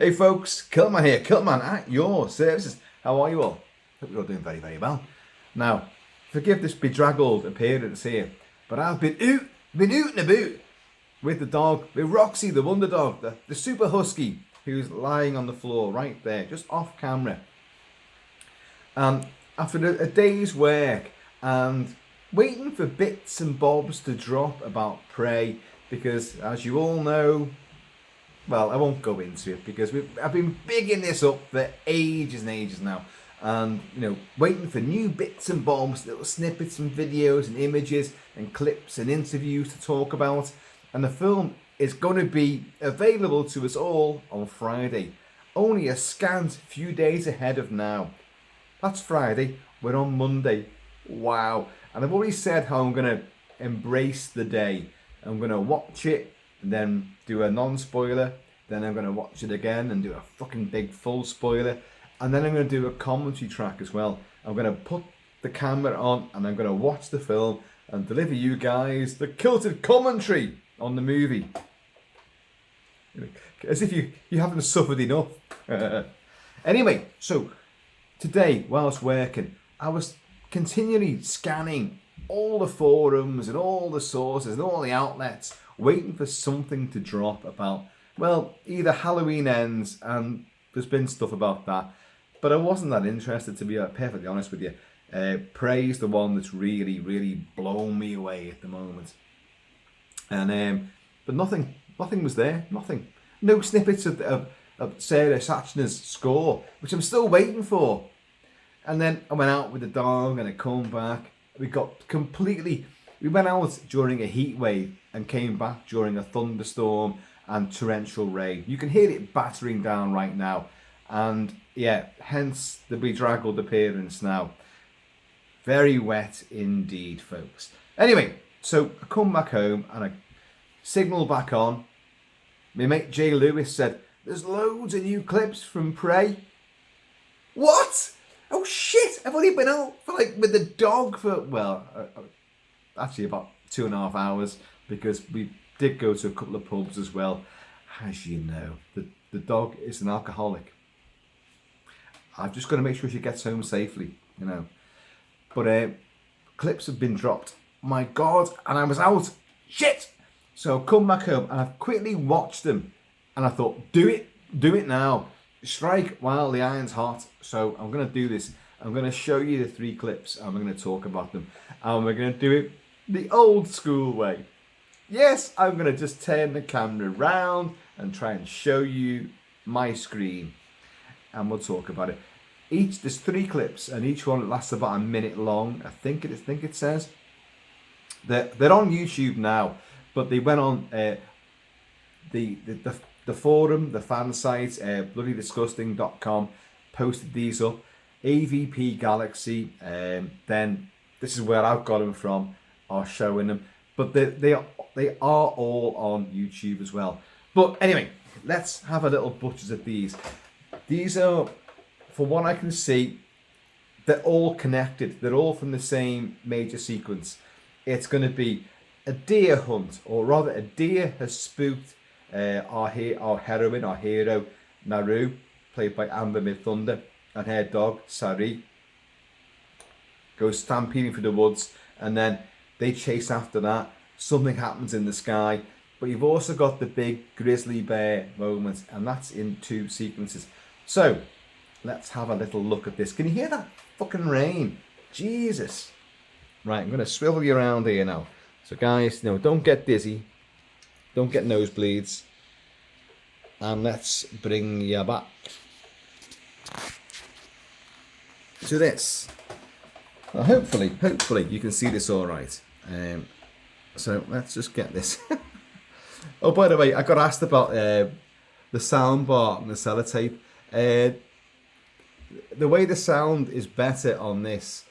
Hey folks, Kilt-Man here, Kilt-Man at your services. How are you all? Hope you're all doing very, very well. Now, forgive this bedraggled appearance here, but I've been out and about with the dog, with Roxy, the wonder dog, the super husky, who's lying on the floor right there, just off camera. After a day's work and waiting for bits and bobs to drop about Prey, because as you all know, well, I won't go into it because I've been bigging this up for ages and ages now. And, waiting for new bits and bobs, little snippets and videos and images and clips and interviews to talk about. And the film is going to be available to us all on Friday. Only a scant few days ahead of now. That's Friday. We're on Monday. Wow. And I've already said how I'm going to embrace the day. I'm going to watch it and then do a non-spoiler, then I'm going to watch it again and do a fucking big full spoiler, and then I'm going to do a commentary track as well. I'm going to put the camera on and I'm going to watch the film and deliver you guys the kilted commentary on the movie. As if you haven't suffered enough. Anyway, so today, whilst working, I was continually scanning all the forums and all the sources and all the outlets, waiting for something to drop about, well, either Halloween ends, and there's been stuff about that, but I wasn't that interested, to be perfectly honest with you. Prey's the one that's really, really blown me away at the moment. And but nothing was there, nothing. No snippets of Sarah Sachner's score, which I'm still waiting for. And then I went out with the dog and I come back. We went out during a heat wave and came back during a thunderstorm and torrential rain. You can hear it battering down right now. And yeah, hence the bedraggled appearance now. Very wet indeed, folks. Anyway, so I come back home and I signal back on. My mate Jay Lewis said, "There's loads of new clips from Prey." What? Oh shit! I've only been out with the dog for, actually about 2.5 hours, because we did go to a couple of pubs as well. As you know, the dog is an alcoholic. I've just got to make sure she gets home safely, But clips have been dropped. My God, and I was out. Shit! So I come back home and I've quickly watched them, and I thought, do it now. Strike while the iron's hot. So I'm going to do this. I'm going to show you the 3 clips and we're going to talk about them. And we're going to do it the old school way. Yes, I'm going to just turn the camera around and try and show you my screen. And we'll talk about it. There's 3 clips and each one lasts about a minute long. I think it says. They're on YouTube now, but they went on the forum, the fan site, bloodydisgusting.com, posted these up. AVP Galaxy, then this is where I've got them from, are showing them. But they are all on YouTube as well. But anyway, let's have a little butchers at these. These are, from what I can see, they're all connected. They're all from the same major sequence. It's going to be a deer hunt, or rather a deer has spooked our heroine, our hero, Naru, played by Amber Midthunder, and her dog, Sari, goes stampeding through the woods, and then they chase after that. Something happens in the sky, but you've also got the big grizzly bear moment, and that's in 2 sequences. So, let's have a little look at this. Can you hear that fucking rain? Jesus. Right, I'm going to swivel you around here now. So guys, don't get dizzy. Don't get nosebleeds. And let's bring you back to this. Well, hopefully you can see this all right. So let's just get this. Oh, by the way, I got asked about the soundbar and the sellotape. The way the sound is better on this,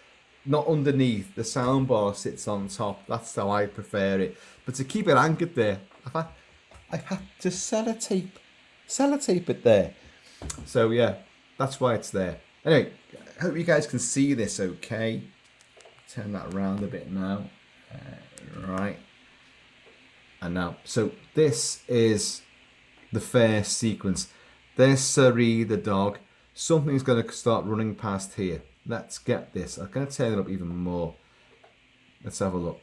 not underneath, the soundbar sits on top. That's how I prefer it. But to keep it anchored there, I've had to sellotape it there. So yeah, that's why it's there. Anyway, I hope you guys can see this okay. Turn that around a bit now. Right. And now, so this is the first sequence. There's Sari the dog. Something's going to start running past here. Let's get this. I'm going to turn it up even more. Let's have a look.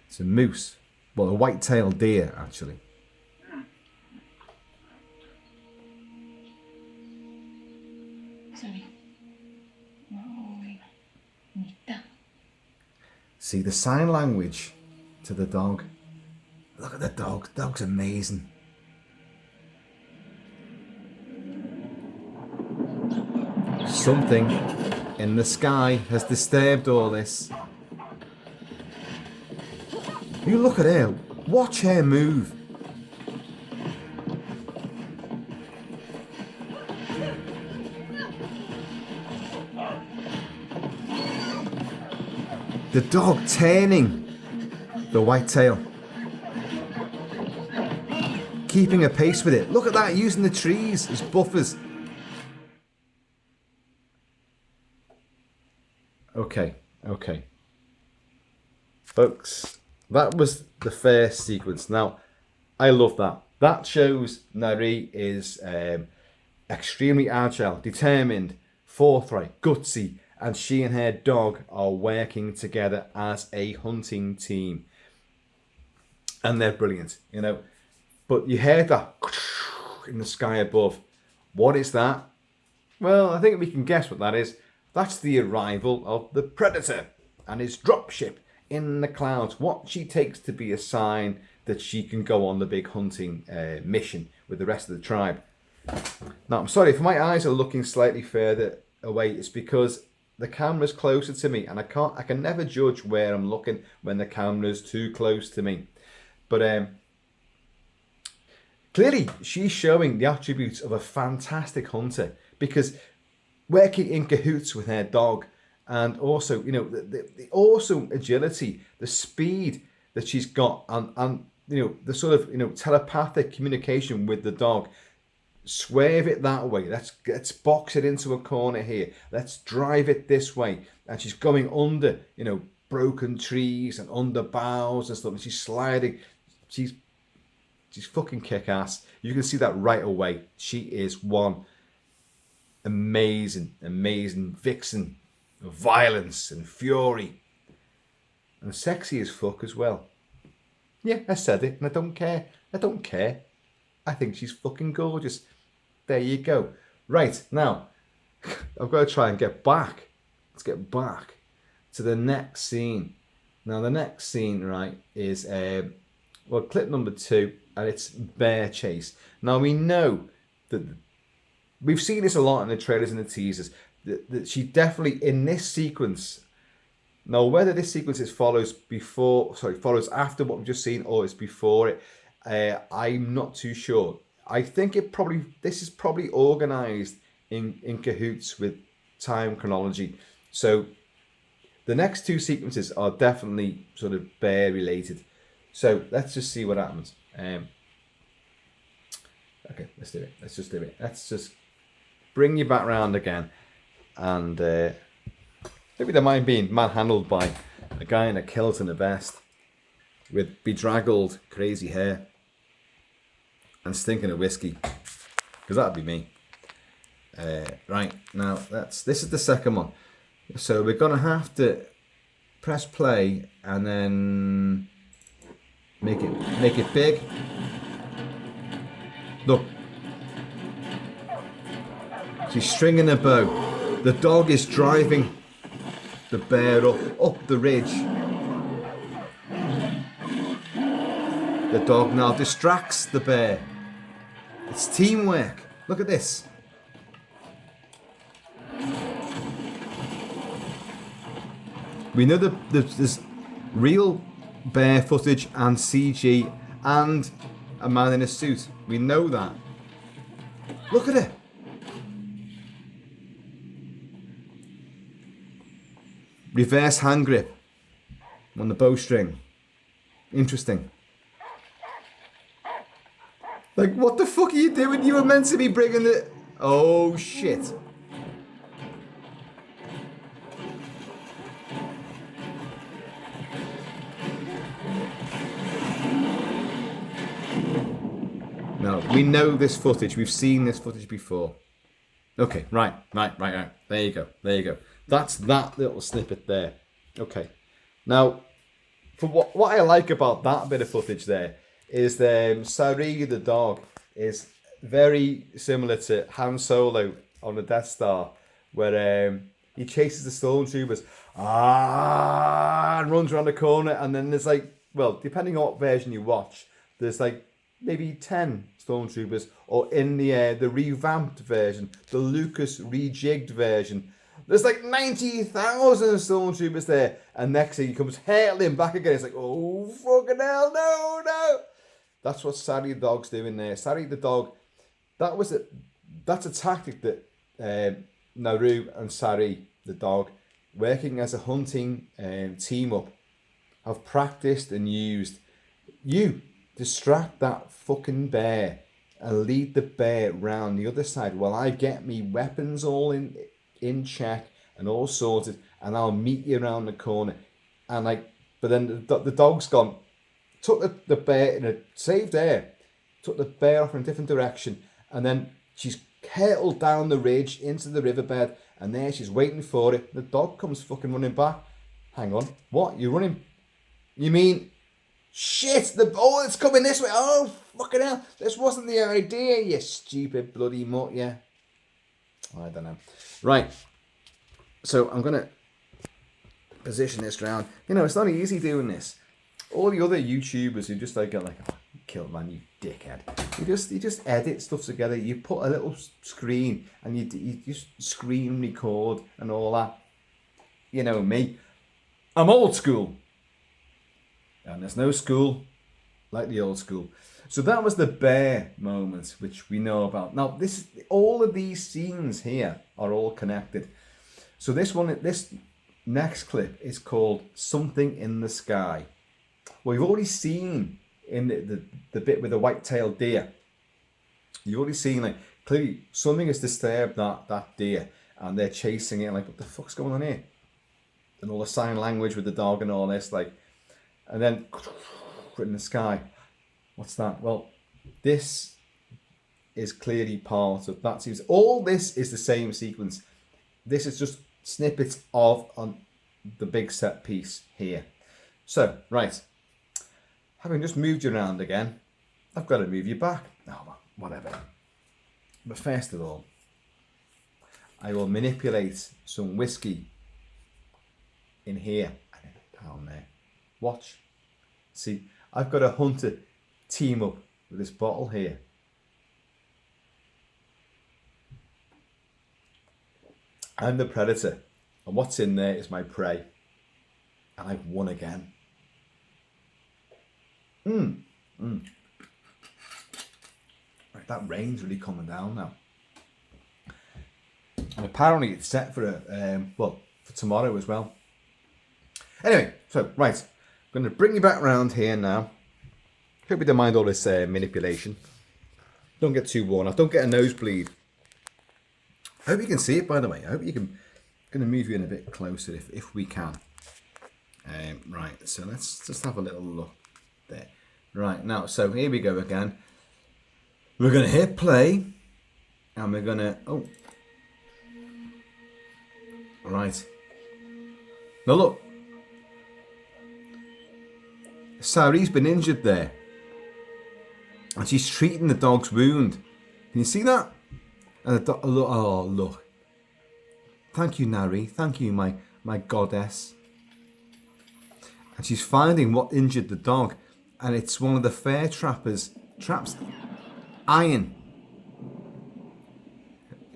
It's a moose. Well, a white-tailed deer, actually. See the sign language to the dog. Look at the dog. The dog's amazing. Something in the sky has disturbed all this. You look at her. Watch her move. The dog turning the white tail. Keeping a pace with it. Look at that, using the trees as buffers. Okay. Folks, that was the first sequence. Now, I love that. That shows Nari is extremely agile, determined, forthright, gutsy, and she and her dog are working together as a hunting team. And they're brilliant, you know. But you heard that in the sky above. What is that? Well, I think we can guess what that is. That's the arrival of the Predator and his dropship in the clouds. What she takes to be a sign that she can go on the big hunting mission with the rest of the tribe. Now, I'm sorry if my eyes are looking slightly further away. It's because the camera's closer to me, and I can never judge where I'm looking when the camera's too close to me. But clearly, she's showing the attributes of a fantastic hunter, because working in cahoots with her dog, and also, you know, the awesome agility, the speed that she's got, and you know, the sort of, you know, telepathic communication with the dog. Swerve it that way. Let's box it into a corner here. Let's drive it this way. And she's going under, you know, broken trees and under boughs and stuff. And she's sliding. She's fucking kick-ass. You can see that right away. She is one amazing vixen of violence and fury. And sexy as fuck as well. Yeah, I said it, and I don't care. I think she's fucking gorgeous. There you go. Right, now, I've got to try and get back. Let's get back to the next scene. Now, the next scene, right, is, clip number 2, and it's bear chase. Now, we know that we've seen this a lot in the trailers and the teasers, that she definitely, in this sequence, now whether this sequence follows after what we've just seen, or it's before it, I'm not too sure. I think this is probably organised in cahoots with time chronology. So the next 2 sequences are definitely sort of bear related. So let's just see what happens. Okay, let's do it. Let's just do it. Let's just bring you back round again. And maybe they mind being manhandled by a guy in a kilt and a vest with bedraggled, crazy hair and stinking of whiskey, because that'd be me. Right, now this is the second one. So we're gonna have to press play and then make it big. Look, she's stringing a bow. The dog is driving the bear up the ridge. The dog now distracts the bear. It's teamwork. Look at this. We know that there's real bear footage and CG and a man in a suit. We know that. Look at it. Reverse hand grip on the bowstring. Interesting. Like, what the fuck are you doing? You were meant to be bringing the... Oh, shit. No, we know this footage. We've seen this footage before. Okay, right. There you go. That's that little snippet there. Okay. Now, for what I like about that bit of footage there is Sari the dog is very similar to Han Solo on the Death Star, where he chases the stormtroopers and runs around the corner, and then there's like, well, depending on what version you watch, there's like maybe 10 stormtroopers, or in the revamped version, the Lucas rejigged version, there's like 90,000 stormtroopers there, and next thing he comes hurtling back again. It's like, oh fucking hell, no. That's what Sari the dog's doing there. Sari the dog, that's a tactic that Naru and Sari the dog, working as a hunting team up, have practiced and used. You distract that fucking bear and lead the bear round the other side while I get me weapons all in check and all sorted, and I'll meet you around the corner. And but then the dog's gone, took the bear in a saved air, took the bear off in a different direction, and then she's hurtled down the ridge into the riverbed, and there she's waiting for it. The dog comes fucking running back. Hang on, what? You're running? You mean, shit, it's coming this way. Oh, fucking hell. This wasn't the idea, you stupid bloody mutt, yeah. I don't know. Right. So I'm going to position this round. You know, it's not easy doing this. All the other YouTubers who just go like, oh, Kilt-Man, you dickhead. You just edit stuff together. You put a little screen and you just screen record and all that. You know me. I'm old school. And there's no school like the old school. So that was the bear moment, which we know about. Now, all of these scenes here are all connected. So this next clip is called Something in the Sky. Well, you've already seen in the bit with the white-tailed deer. You've already seen, clearly something has disturbed that deer, and they're chasing it, what the fuck's going on here? And all the sign language with the dog and all this, and then in the sky. What's that? Well, this is clearly part of that sequence. All this is the same sequence. This is just snippets of the big set piece here. So, right. Having just moved you around again, I've got to move you back. Oh, well, whatever. But first of all, I will manipulate some whiskey in here and down there. Watch. See, I've got a hunter team up with this bottle here. I'm the predator, and what's in there is my prey. And I've won again. Right, that rain's really coming down now. And apparently it's set for for tomorrow as well. Anyway, so right, I'm going to bring you back round here now. Hope you don't mind all this manipulation. Don't get too worn out. Don't get a nosebleed. I hope you can see it, by the way. I hope you can. I'm going to move you in a bit closer if we can. Right, so let's just have a little look there. Right, now, so here we go again. We're going to hit play. And we're going to... Oh. Right. Now look. Sari's been injured there. And she's treating the dog's wound. Can you see that? And the dog... Oh, look. Thank you, Nari. Thank you, my goddess. And she's finding what injured the dog. And it's one of the fair trappers' traps. Iron.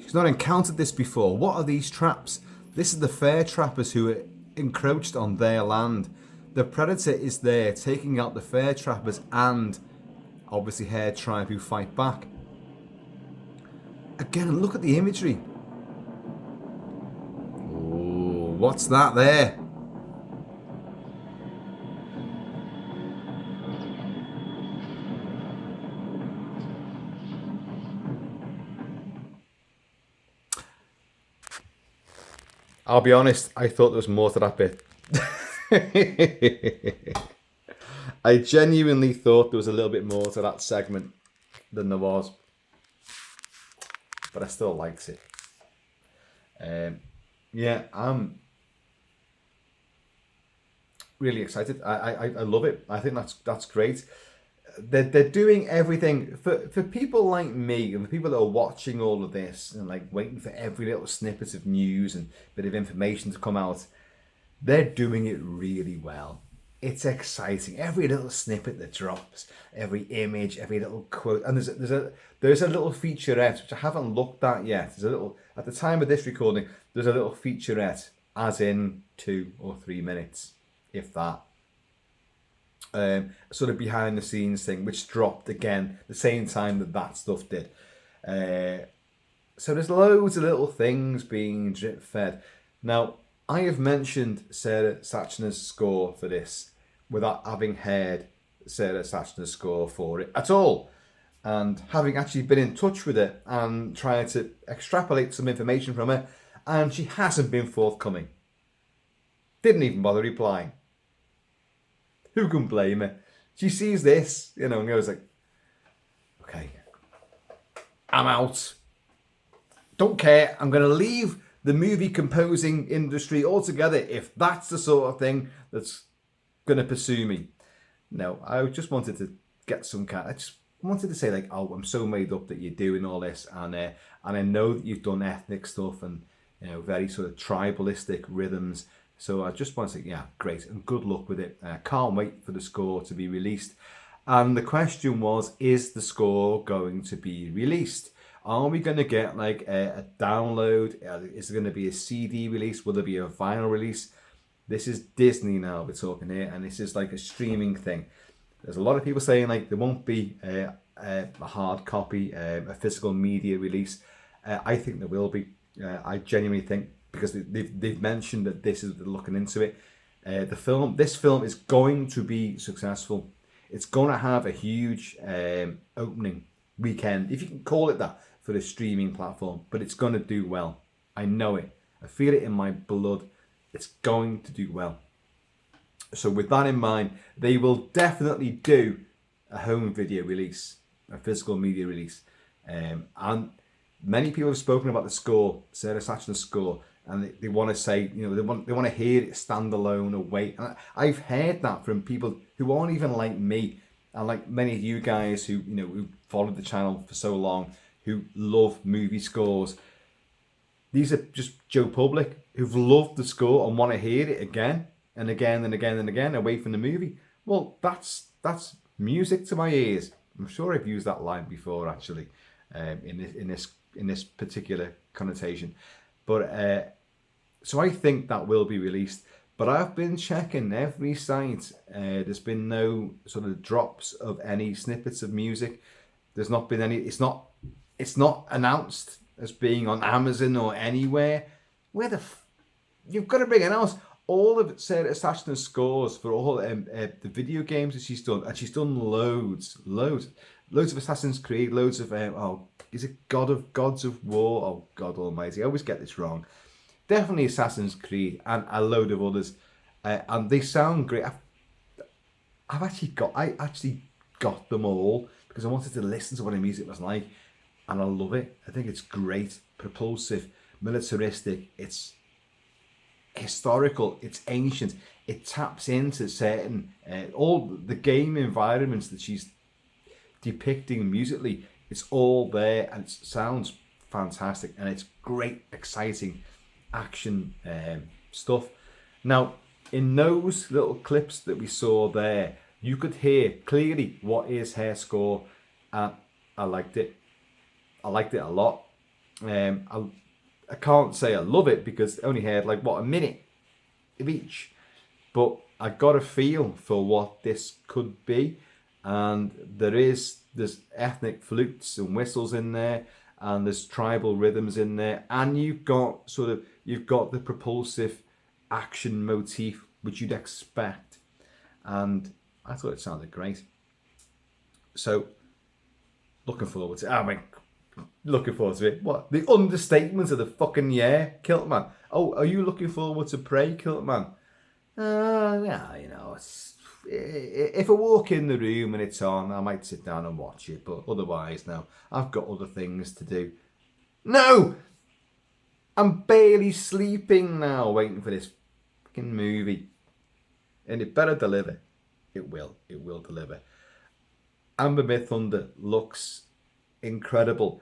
She's not encountered this before. What are these traps? This is the fair trappers who are encroached on their land. The predator is there taking out the fair trappers and obviously her tribe who fight back. Again, look at the imagery. Oh, what's that there? I'll be honest, I thought there was more to that bit. I genuinely thought there was a little bit more to that segment. than there was. But I still likes it. Yeah, I'm really excited. I love it. I think that's great. They're doing everything for people like me and the people that are watching all of this and like waiting for every little snippet of news and bit of information to come out. They're doing it really well. It's exciting. Every little snippet that drops, every image, every little quote, and there's a little featurette which I haven't looked at yet. There's a little, at the time of this recording, there's a little featurette, as in 2 or 3 minutes, if that. Sort of behind the scenes thing, which dropped again the same time that stuff did. So there's loads of little things being drip fed. Now, I have mentioned Sarah Sachner's score for this without having heard Sarah Sachner's score for it at all. And having actually been in touch with her and trying to extrapolate some information from her, and she hasn't been forthcoming. Didn't even bother replying. Who can blame her? She sees this, and goes like, okay, I'm out. Don't care. I'm going to leave the movie composing industry altogether if that's the sort of thing that's going to pursue me. No, I just wanted to get I just wanted to say like, oh, I'm so made up that you're doing all this, and I know that you've done ethnic stuff and very sort of tribalistic rhythms. So I just want to say, yeah, great, and good luck with it. Can't wait for the score to be released. And the question was, is the score going to be released? Are we going to get like a download? Is there going to be a CD release? Will there be a vinyl release? This is Disney now we're talking here, and this is like a streaming thing. There's a lot of people saying like there won't be a hard copy, a physical media release. I think there will be. I genuinely think, because they've mentioned that they're looking into it. This film is going to be successful. It's going to have a huge opening weekend, if you can call it that, for the streaming platform. But it's going to do well. I know it. I feel it in my blood. It's going to do well. So with that in mind, they will definitely do a home video release, a physical media release. And many people have spoken about the score, Sarah Sachner's score, and they want to say, they want to hear it standalone or wait. And I've heard that from people who aren't even like me, and like many of you guys who who followed the channel for so long, who love movie scores. These are just Joe Public who've loved the score and want to hear it again and again and again and again away from the movie. Well, that's music to my ears. I'm sure I've used that line before, actually, in this particular connotation. But so I think that will be released. But I've been checking every site. There's been no sort of drops of any snippets of music. There's not been any. It's not announced as being on Amazon or anywhere. You've got to bring it out. All of Sarah Sachner's scores for all the video games that she's done, and she's done loads of Assassin's Creed, loads of is it Gods of War? Oh God Almighty, I always get this wrong. Definitely Assassin's Creed and a load of others, and they sound great. I actually got them all because I wanted to listen to what the music was like, and I love it. I think it's great, propulsive, militaristic. It's historical, it's ancient, it taps into certain all the game environments that she's depicting musically. It's all there, and it sounds fantastic, and it's great, exciting action stuff. Now, in those little clips that we saw there, you could hear clearly what is her score, and I liked it. I liked it a lot. I can't say I love it because I only heard like a minute of each, but I got a feel for what this could be, and there's ethnic flutes and whistles in there, and there's tribal rhythms in there, and you've got the propulsive action motif which you'd expect, and I thought it sounded great. So looking forward to it. Looking forward to it. What? The understatement of the fucking year, Kilt-Man. Oh, are you looking forward to Prey, Kilt-Man? Yeah, if I walk in the room and it's on, I might sit down and watch it. But otherwise, no, I've got other things to do. No! I'm barely sleeping now, waiting for this fucking movie. And it better deliver. It will. It will deliver. Amber Midthunder looks incredible,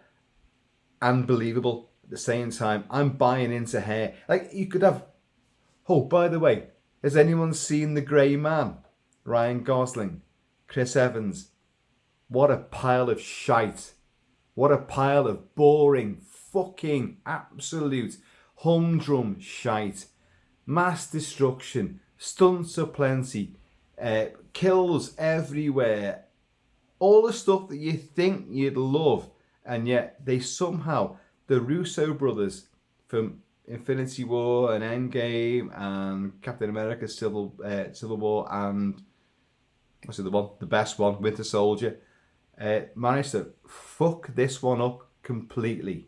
unbelievable at the same time. I'm buying into her. Like, you could have... Oh, by the way, has anyone seen The Grey Man? Ryan Gosling, Chris Evans. What a pile of shite. What a pile of boring, fucking, absolute humdrum shite. Mass destruction, stunts aplenty, kills everywhere. All the stuff that you think you'd love, and yet they somehow, the Russo brothers from Infinity War and Endgame and Captain America Civil War and what's the one? The best one, Winter Soldier, managed to fuck this one up completely.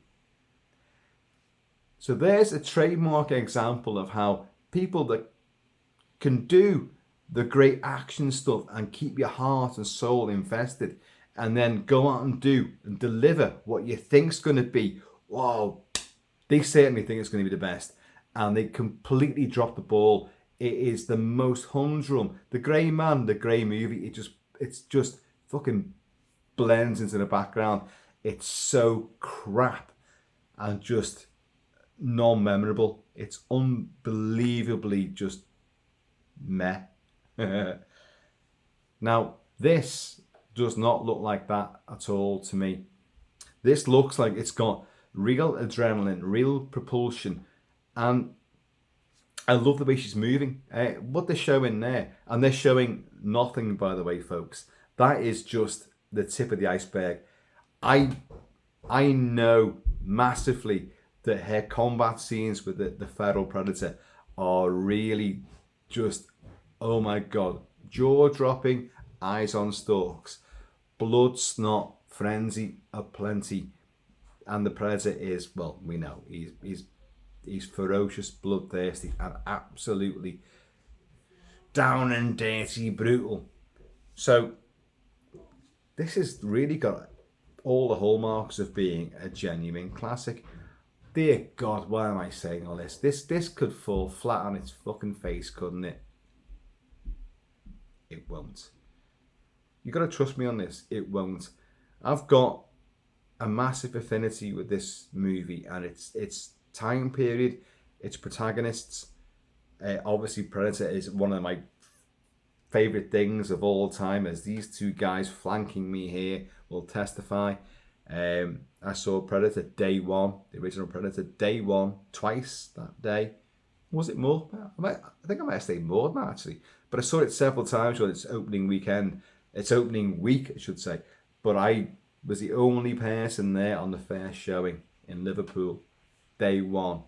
So there's a trademark example of how people that can do the great action stuff and keep your heart and soul invested, and then go out and do and deliver what you think's going to be, wow, they certainly think it's going to be the best, and they completely drop the ball. It is the most humdrum. The Grey Man, the Grey Movie, it's just fucking blends into the background. It's so crap and just non-memorable. It's unbelievably just meh. Now, this does not look like that at all to me. This looks like it's got real adrenaline, real propulsion, and I love the way she's moving. What they're showing there, and they're showing nothing, by the way, folks. That is just the tip of the iceberg. I know massively that her combat scenes with the feral predator are really just, oh my god, jaw-dropping, eyes on stalks, blood, snot, frenzy aplenty, and the predator is, well, we know he's ferocious, bloodthirsty, and absolutely down and dirty, brutal. So this has really got all the hallmarks of being a genuine classic. Dear God, why am I saying all this? This could fall flat on its fucking face, couldn't it? It won't. You got to trust me on this. It won't. I've got a massive affinity with this movie and its time period, its protagonists. Obviously, Predator is one of my favourite things of all time, as these two guys flanking me here will testify. I saw Predator day one, the original Predator day one, twice that day. Was it more? I think I might have stayed more than that, actually. But I saw it several times on its opening weekend. Its opening week, I should say. But I was the only person there on the first showing in Liverpool, day one,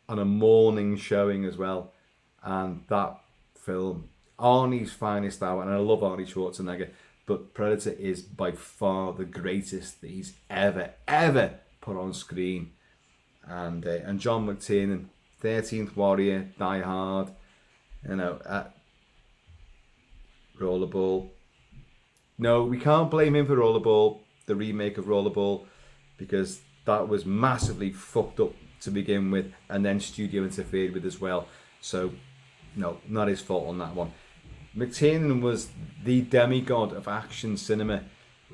on a morning showing as well. And that film, Arnie's finest hour, and I love Arnie Schwarzenegger, but Predator is by far the greatest that he's ever put on screen. And John McTiernan, 13th Warrior, Die Hard, Rollerball. No, we can't blame him for Rollerball, the remake of Rollerball, because that was massively fucked up to begin with, and then studio interfered with as well. So, no, not his fault on that one. McTiernan was the demigod of action cinema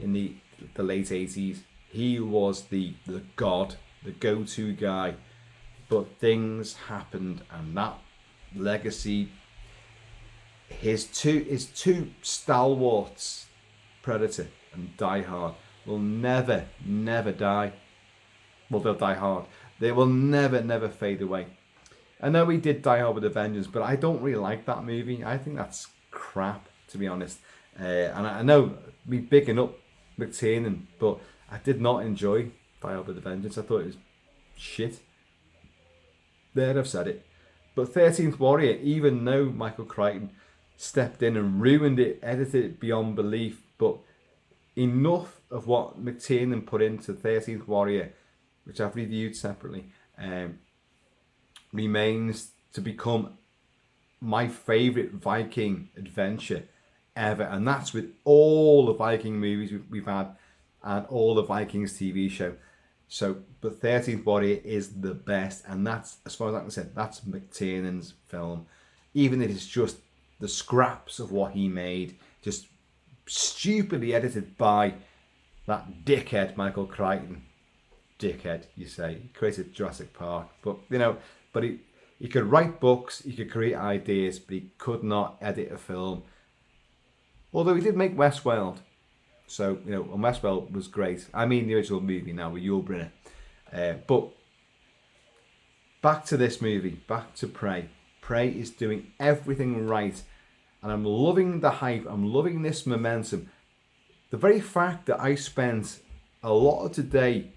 in the late 80s. He was the god, the go-to guy. But things happened, and that legacy, his two stalwarts, Predator and Die Hard, will never die. Well, they'll die hard. They will never fade away. I know he did Die Hard with a Vengeance, but I don't really like that movie. I think that's crap, to be honest. And I know me bigging up McTiernan, but I did not enjoy Die Hard with a Vengeance. I thought it was shit. There, I've said it. But 13th Warrior, even though Michael Crichton stepped in and ruined it, edited it beyond belief, but enough of what McTiernan put into 13th Warrior, which I've reviewed separately, remains to become my favourite Viking adventure ever. And that's with all the Viking movies we've had and all the Vikings TV show. So, but 13th Warrior is the best. And that's, as far as I can say, that's McTiernan's film. Even if it's just the scraps of what he made, just stupidly edited by that dickhead Michael Crichton. Dickhead, you say. He created Jurassic Park. But, you know, but he could write books, he could create ideas, but he could not edit a film. Although he did make Westworld. So, you know, and Westworld was great. I mean the original movie now with Yul Brynner. But back to this movie, back to Prey. Prey is doing everything right. And I'm loving the hype. I'm loving this momentum. The very fact that I spent a lot of today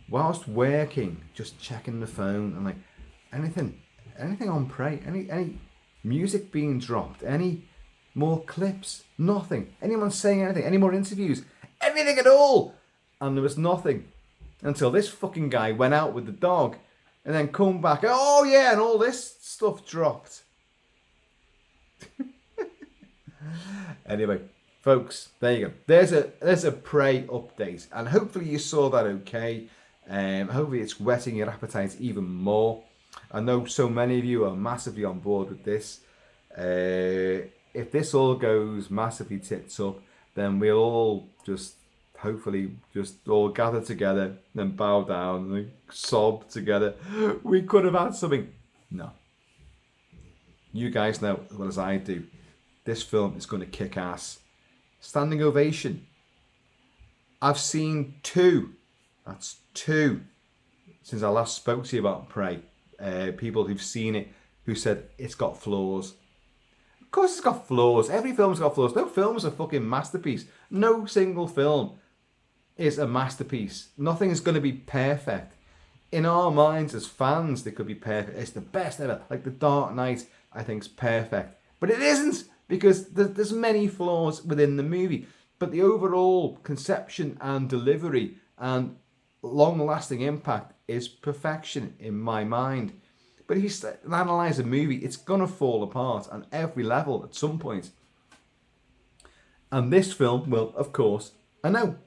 whilst working, just checking the phone and like anything on Prey, any music being dropped, any more clips, nothing. Anyone saying anything, any more interviews, anything at all. And there was nothing until this fucking guy went out with the dog and then come back. Oh yeah, and all this stuff dropped. Anyway, folks, there you go. There's a Prey update, and hopefully you saw that okay. Hopefully it's whetting your appetite even more. I know so many of you are massively on board with this. If this all goes massively tits up, then we'll all just hopefully just all gather together and bow down and sob together. We could have had something. No. You guys know as well as I do, this film is going to kick ass. Standing ovation. I've seen two. That's two since I last spoke to you about Prey. People who've seen it who said it's got flaws. Of course it's got flaws. Every film's got flaws. No film's a fucking masterpiece. No single film is a masterpiece. Nothing is going to be perfect. In our minds as fans, they could be perfect. It's the best ever. Like The Dark Knight, I think is perfect. But it isn't, because there's many flaws within the movie. But the overall conception and delivery and long-lasting impact is perfection in my mind. But if you analyse a movie, it's going to fall apart on every level at some point. And this film, well, of course, I know.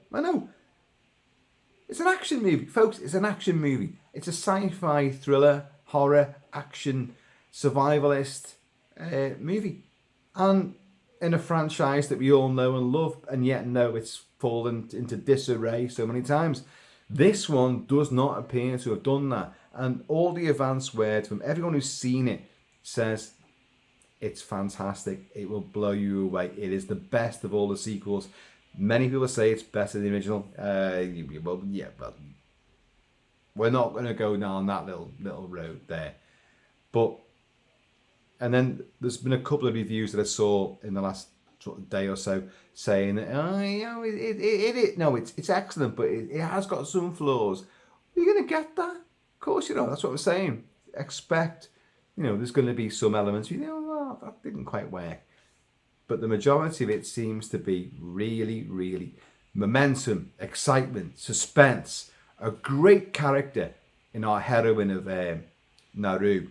It's an action movie, folks. It's an action movie. It's a sci-fi thriller, horror, action, survivalist movie. And in a franchise that we all know and love, and yet know it's fallen into disarray so many times. This one does not appear to have done that. And all the advanced word from everyone who's seen it says it's fantastic. It will blow you away. It is the best of all the sequels. Many people say it's better than the original. Well, yeah, but we're not going to go down that little road there. But, and then there's been a couple of reviews that I saw in the last sort of day or so saying that, it's excellent, but it has got some flaws. Are you going to get that? Of course you know. That's what I'm saying. Expect, there's going to be some elements, that didn't quite work. But the majority of it seems to be really, really momentum, excitement, suspense, a great character in our heroine of Naru.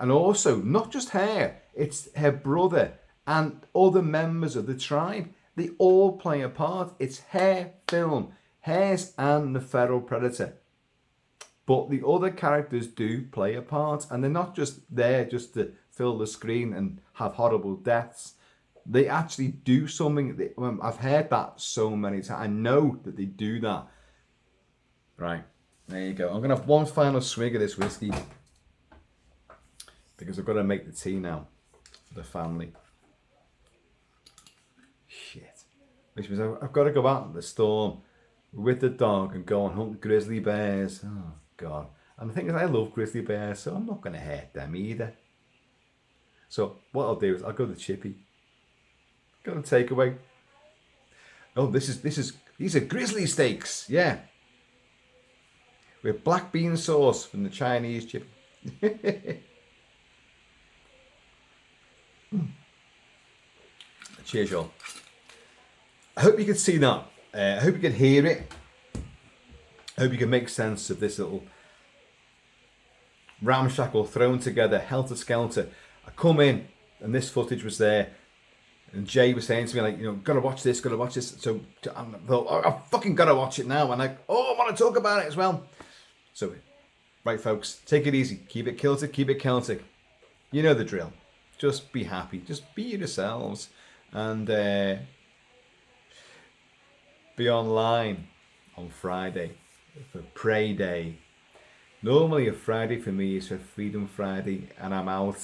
And also, not just her, it's her brother and other members of the tribe. They all play a part. It's her film, hers and the feral predator. But the other characters do play a part, and they're not just there just to fill the screen and have horrible deaths. They actually do something. I've heard that so many times. I know that they do that. Right, there you go. I'm going to have one final swig of this whiskey because I've got to make the tea now for the family. Shit. Which means I've got to go out in the storm with the dog and go and hunt grizzly bears. Oh, God. And the thing is, I love grizzly bears, so I'm not going to hurt them either. So what I'll do is I'll go to Chippy. Got a takeaway. Oh, these are grizzly steaks, yeah. With black bean sauce from the Chinese Chippy. Cheers, y'all. I hope you can see that. I hope you can hear it. I hope you can make sense of this little ramshackle thrown together, helter-skelter. I come in and this footage was there. And Jay was saying to me, like, you know, gotta watch this. So I thought, oh, I fucking gotta watch it now. And like, oh, I want to talk about it as well. So, right, folks, take it easy. Keep it kilted, keep it Celtic. You know the drill. Just be happy. Just be yourselves. And be online on Friday for Pray Day. Normally a Friday for me is for Freedom Friday, and I'm out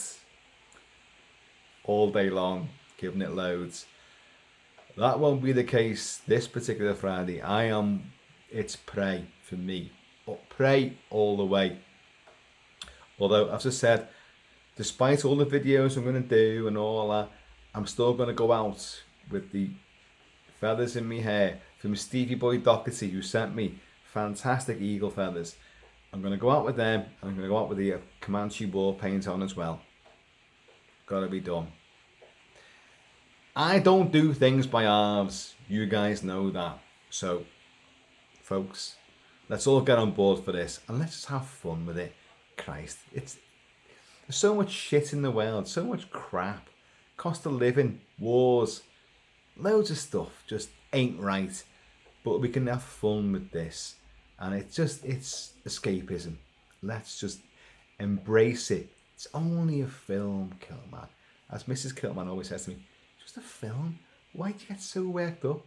all day long giving it loads. That won't be the case this particular Friday. It's pray for me. But pray all the way. Although, as I said, despite all the videos I'm going to do and all that, I'm still going to go out with the feathers in my hair from Stevie Boy Doherty, who sent me fantastic eagle feathers. I'm going to go out with them, and I'm going to go out with the Commanche war paint on as well. Gotta be done. I don't do things by halves. You guys know that. So, folks, let's all get on board for this, and let's just have fun with it. Christ, there's so much shit in the world, so much crap. Cost of living, wars, loads of stuff just ain't right. But we can have fun with this. And it's escapism. Let's just embrace it. It's only a film, Kilt-Man. As Mrs. Kilt-Man always says to me, just a film? Why do you get so worked up?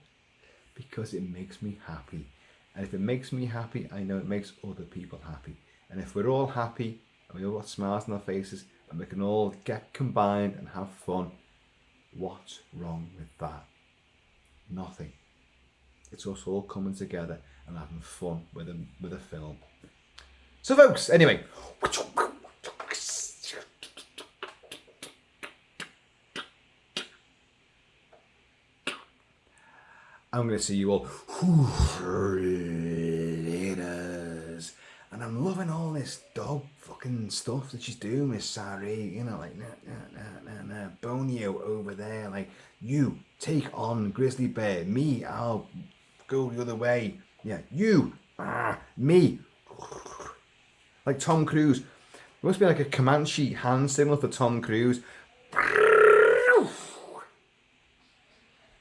Because it makes me happy. And if it makes me happy, I know it makes other people happy. And if we're all happy, and we all got smiles on our faces, and we can all get combined and have fun, what's wrong with that? Nothing. It's us all coming together and having fun with a film. So folks, anyway. I'm going to see you all later. And I'm loving all this dog fucking stuff that she's doing with Sari. You know, like, Bonio over there. Like, you take on Grizzly Bear. Me, I'll go the other way. Yeah, you, me. Like Tom Cruise. It must be like a Commanche hand signal for Tom Cruise.